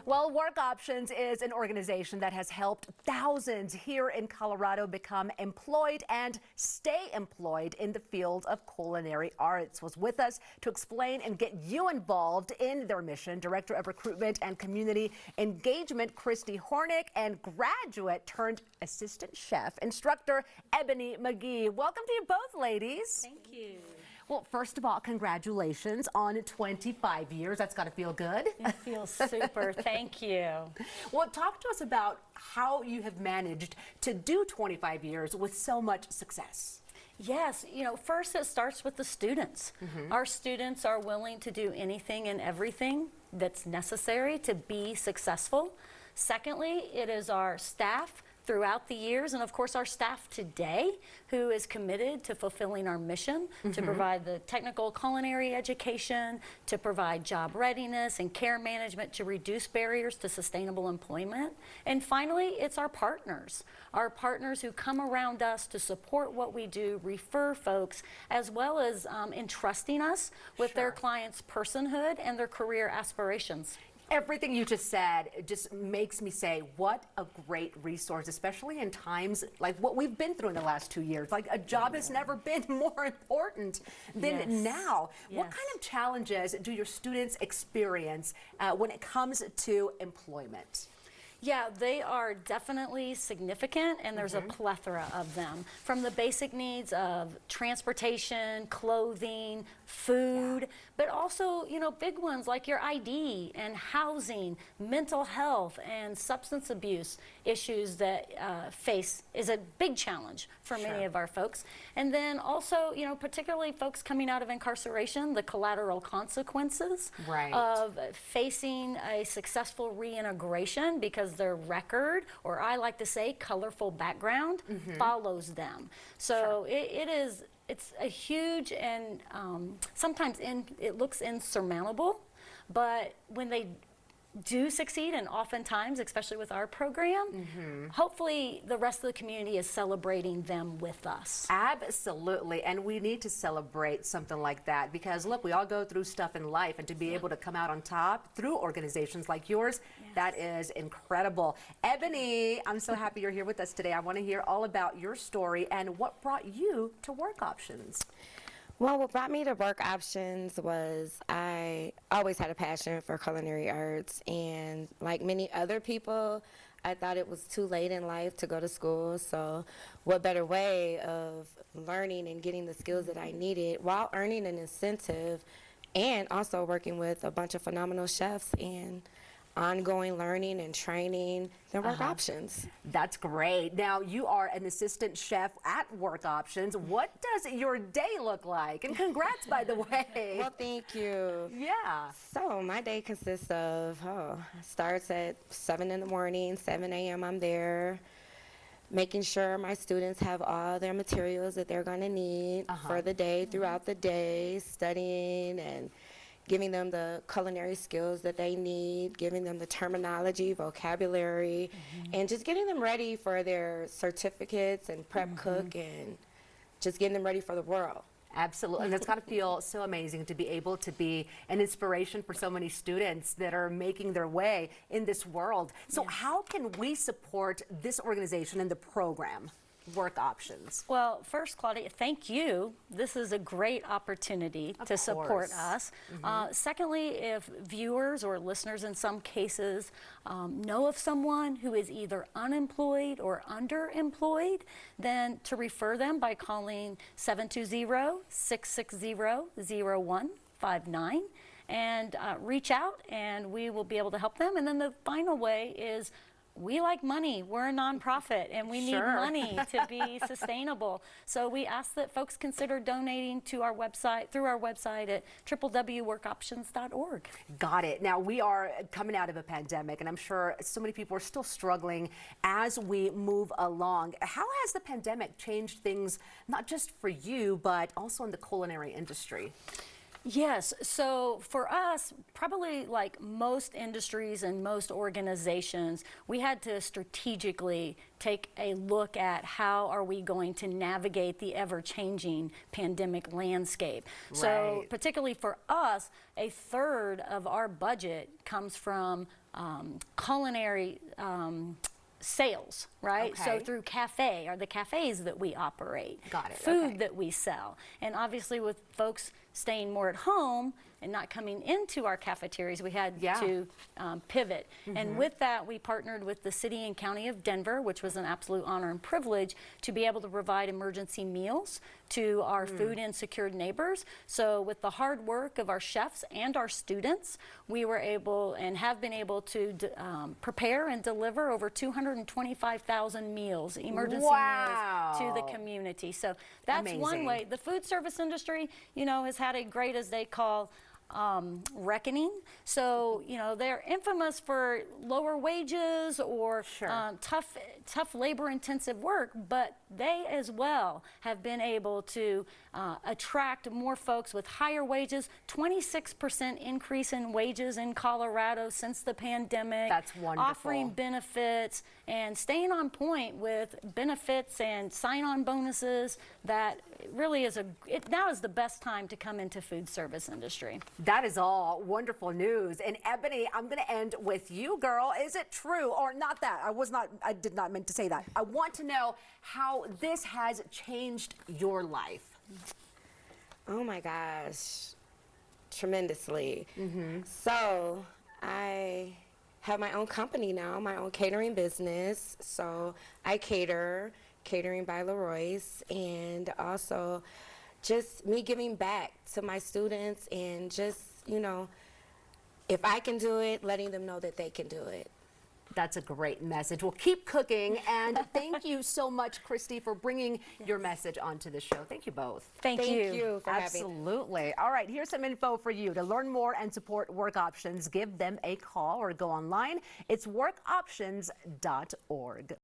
Well, Work Options is an organization that has helped thousands here in Colorado become employed and stay employed in the field of culinary arts. Was with us to explain and get you involved in their mission, Director of Recruitment and Community Engagement, Christy Hornick, and graduate turned assistant chef instructor, Ebony McGee. Welcome to you both, ladies. Thank you. Well, first of all, congratulations on 25 years. That's got to feel good. It feels super. Thank you. Well, talk to us about how you have managed to do 25 years with so much success. Yes, first it starts with the students. Our students are willing to do anything and everything that's necessary to be successful. Secondly, it is our staff throughout the years, and of course our staff today, who is committed to fulfilling our mission to provide the technical culinary education, to provide job readiness and care management to reduce barriers to sustainable employment. And finally, it's our partners who come around us to support what we do, refer folks, as well as entrusting us with their clients' personhood and their career aspirations. Everything you just said just makes me say, what a great resource, especially in times like what we've been through in the last 2 years. Like, a job has never been more important than now. What kind of challenges do your students experience when it comes to employment? Yeah, they are definitely significant, and there's a plethora of them. From the basic needs of transportation, clothing, food, but also, big ones like your ID and housing, mental health, and substance abuse issues that face is a big challenge for many of our folks. And then also, particularly folks coming out of incarceration, the collateral consequences of facing a successful reintegration because their record, or I like to say colorful background, follows them. So it's a huge and sometimes it looks insurmountable, but when they do succeed, and oftentimes, especially with our program, hopefully the rest of the community is celebrating them with us. Absolutely, and we need to celebrate something like that because, look, we all go through stuff in life, and to be able to come out on top through organizations like yours, that is incredible. Ebony, I'm so happy you're here with us today. I want to hear all about your story and what brought you to Work Options. Well, what brought me to Work Options was I always had a passion for culinary arts, and like many other people, I thought it was too late in life to go to school, so what better way of learning and getting the skills that I needed while earning an incentive and also working with a bunch of phenomenal chefs and ongoing learning and training than Work Options. That's great. Now, you are an assistant chef at Work Options. What does your day look like? And congrats, by the way. Well, thank you. Yeah. So my day consists of, starts at 7 in the morning, 7 a.m. I'm there, making sure my students have all their materials that they're going to need for the day, throughout the day, studying and giving them the culinary skills that they need, giving them the terminology, vocabulary, and just getting them ready for their certificates and prep cook, and just getting them ready for the world. Absolutely, and it's got to feel so amazing to be able to be an inspiration for so many students that are making their way in this world. So how can we support this organization and the program, Work Options? Well, first, Claudia, thank you. This is a great opportunity to support us. Secondly, if viewers or listeners in some cases know of someone who is either unemployed or underemployed, then to refer them by calling 720-660-0159 and reach out, and we will be able to help them. And then the final way is, we like money. We're a nonprofit, and we need money to be sustainable. So we ask that folks consider donating to our website, through our website at www.workoptions.org. Got it. Now, we are coming out of a pandemic, and I'm sure so many people are still struggling as we move along. How has the pandemic changed things, not just for you, but also in the culinary industry? Yes, so for us, probably like most industries and most organizations, we had to strategically take a look at how are we going to navigate the ever-changing pandemic landscape. Right. So particularly for us, a third of our budget comes from culinary sales, right? So Okay. through cafe, or the cafes that we operate, Got it, food okay. that we sell, and obviously with folks staying more at home and not coming into our cafeterias, we had Yeah. to pivot. And with that, we partnered with the City and County of Denver, which was an absolute honor and privilege to be able to provide emergency meals to our food insecure neighbors. So with the hard work of our chefs and our students, we were able and have been able to prepare and deliver over 225,000 meals, emergency meals to the community. So that's one Amazing. way. The food service industry, you know, has had a great, as they call, reckoning. So, you know, they're infamous for lower wages or Sure. tough labor-intensive work, but they as well have been able to attract more folks with higher wages. 26% increase in wages in Colorado since the pandemic. That's wonderful. Offering benefits and staying on point with benefits and sign-on bonuses. That really is now is the best time to come into food service industry. That is all wonderful news. And Ebony, I'm going to end with you, girl. Is it true, or not that? I did not mean to say that. I want to know how this has changed your life. Oh my gosh, tremendously. So I have my own company now, my own catering business. So I catering by Leroy's, and also just me giving back to my students, and just, you know, if I can do it, letting them know that they can do it. That's a great message. Well, keep cooking, and thank you so much, Christy, for bringing your message onto the show. Thank you both. Thank you. For having me. Absolutely. All right, here's some info for you. To learn more and support Work Options, give them a call or go online. It's workoptions.org.